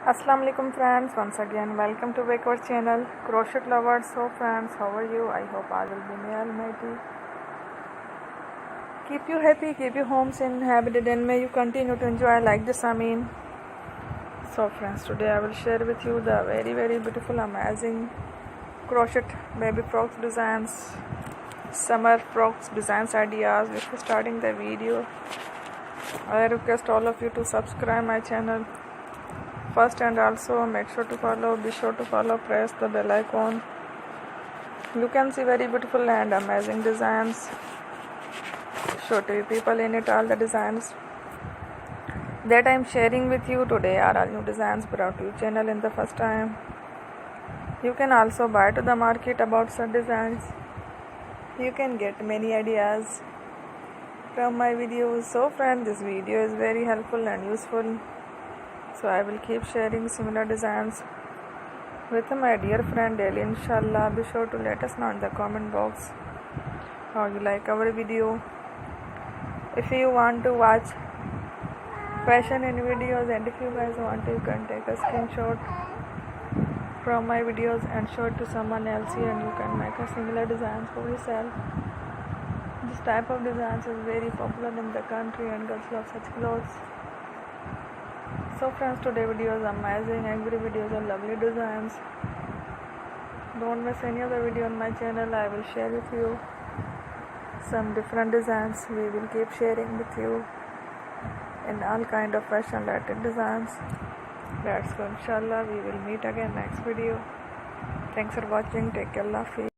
Assalamu alaikum friends, once again welcome to back our channel Crochet Lovers. So friends, how are you? I hope all will be may almighty keep you happy, keep you homes inhabited, and may you continue to enjoy like this. So friends, today I will share with you the very beautiful amazing crochet baby frocks designs, summer frocks designs ideas. Before starting the video, I request all of you to subscribe my channel first, and also be sure to follow, press the bell icon. You can see very beautiful and amazing designs. Show to you people in it. All the designs that I am sharing with you today are all new designs brought to your channel in the first time. You can also buy to the market about such designs. You can get many ideas from my videos. So friends, this video is very helpful and useful. So I will keep sharing similar designs with my dear friend daily, inshallah. Be sure to let us know in the comment box how you like our video. If you want to watch fashion in videos, and if you guys want to, you can take a screenshot from my videos and show it to someone else here, and you can make a similar designs for yourself. This type of designs is very popular in the country and girls love such clothes. So friends, today video is amazing. Every video is a lovely designs. Don't miss any other video on my channel. I will share with you some different designs. We will keep sharing with you in all kind of fashion related designs. Let's go, inshallah. We will meet again next video. Thanks for watching. Take care. Allah Hafiz.